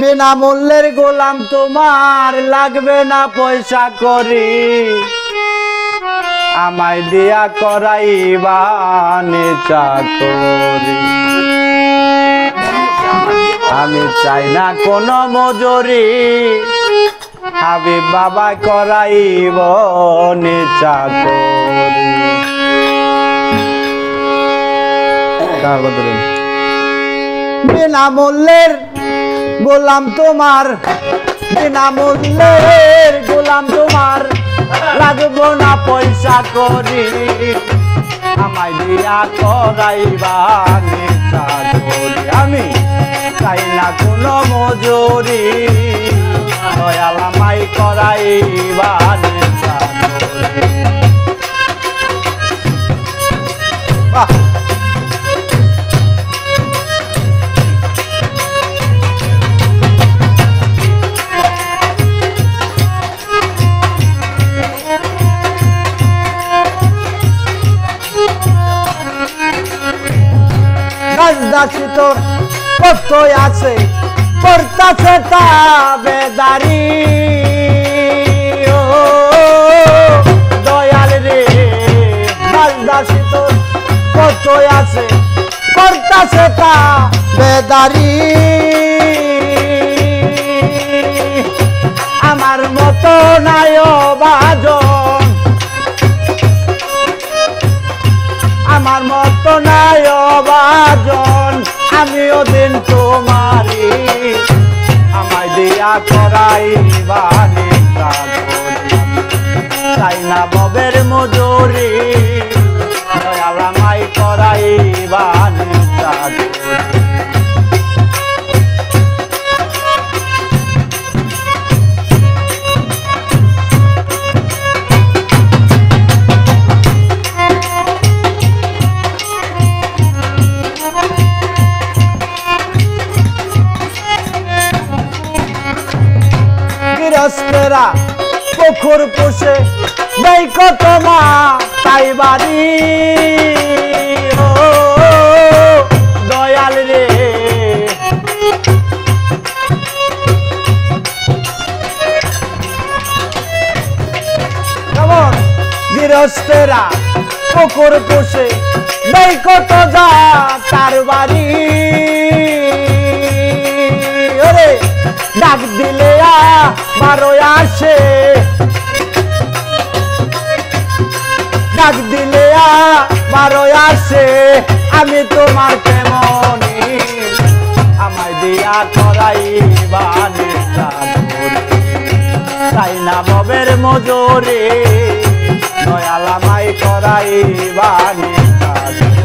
বিনামূল্যের গোলাম তোমার, লাগবে না পয়সা করি, আমায় দিয়া করাইবা চাকরি। আমি চাই না কোনো মজুরি, হাবিব বাবা করাইব চাকরি। বিনামূল্যের গোলাম তোমার, বিনামূল্যের গোলাম তোমার, লাগবো না পয়সা করি, আমায় দিয়া করাইবা চাকরি। আমি চাই না কোনো মজুরি, দয়াল আমায় করাইবা চাকরি। দাসী তোর কত আছে, করতাছে তাবেদারি, ও দয়াল রে। দাসী তোর কত আছে, করতাছে তাবেদারি, আমার মতো নাই বাজন, আমার মতো নাই বাজন, আমিও দিন তোমারি, আমায় দিয়া করাইবা চাকরি। চাই না ববের মজুরি, দয়াল আমায় করাইবা চাকরি। গৃহস্থেরা পুকুর পুষে নেই কত মা তাই বাড়ি, ও দয়াল রে। কেমন গৃহস্থেরা পুকুর পুষে নেই কত যা তার বাড়ি, ওরে ডাক দিলে বারো আসে, ডাক দিলে বারো আসে, আমি তোমার কেমনি, আমায় দিয়া করাইবা চাকরি। চাই না ববের মজুরি, দয়াল আমায় করাইবা চাকরি।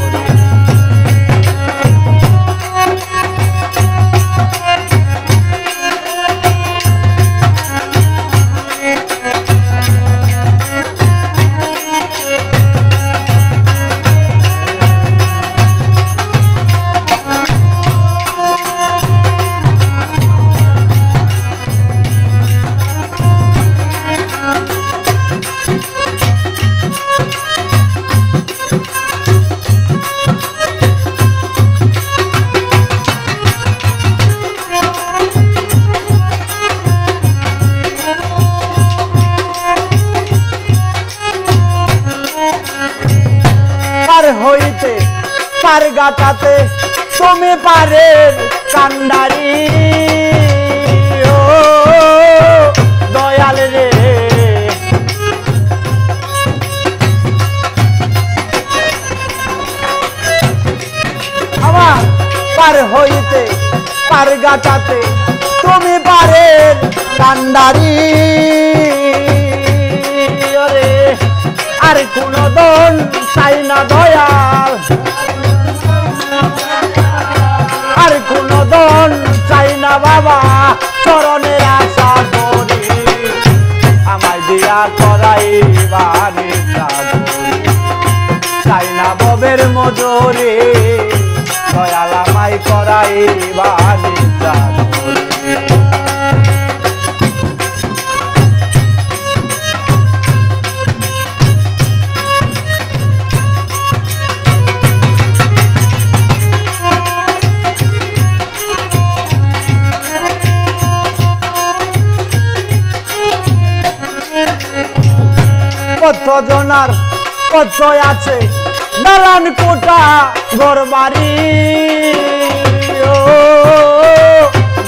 হইতে পার গাটাতে তুমি পারের কান্ডারি, ও দয়াল রে। আমার পার হইতে পার গাটাতে তুমি পারের কান্ডারি, আর কোন দন চাই না দয়াল, আর কোন দন চাই না বাবা, চরণের আশা করি, আমায় দিয়া করাইবা চাকরি। চাই না ববের মজুরি, দয়াল আমায় করাইবা চাকরি। জনার কত আছে দালান কোটা ঘর বাড়ি ও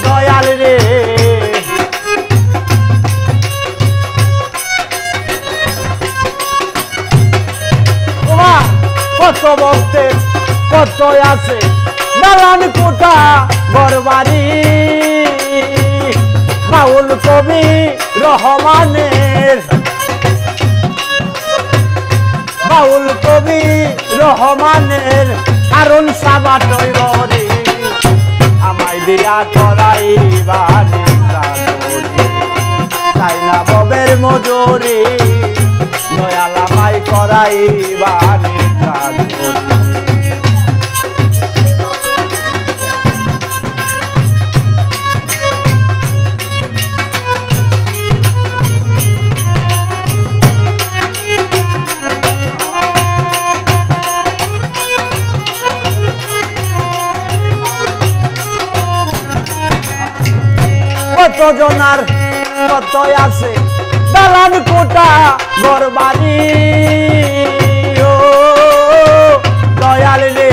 দয়াল রে কত ভক্তের কত আছে দালান কোটা ঘর বাড়ি বাউল কবি রহমানের বাউল কবি রহমানের কারণ সাবাটই বরে আমায় দিয়া করাই বাণী তাই না ববের মজুরি দয়াল আমায় করাই বাণী কত জনার কত আছে দালান কোটা ঘর বাড়ি ও দয়াল রে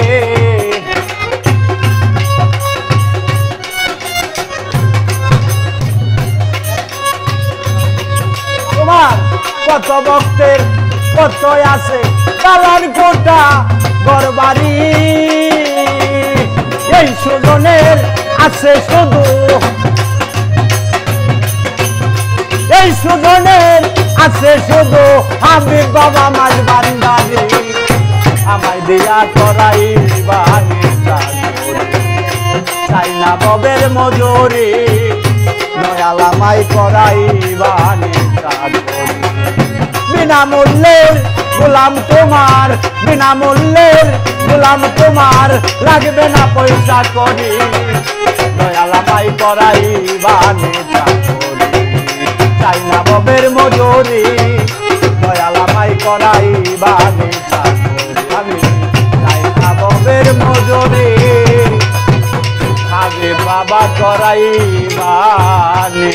তোমার কত ভক্তের কত আছে দালান কোটা ঘর বাড়ি এই সুজনের আছে শুধু এই সুজনের আছে শুধু আমি বাবা মাঝ বান্দারি আমায় দিয়া করাই বাণী চাই না ববের মজুরি দয়াল আমায় করাই বাণী বিনামূল্যের গোলাম তোমার বিনামূল্যের গোলাম তোমার লাগবে না পয়সা করি দয়াল আমায় করাই বাণী চাই না ববের মজুরি দয়াল আমায় করাই বাণী আমি চাই না ববের মজুরি আগে বাবা করাই বাণী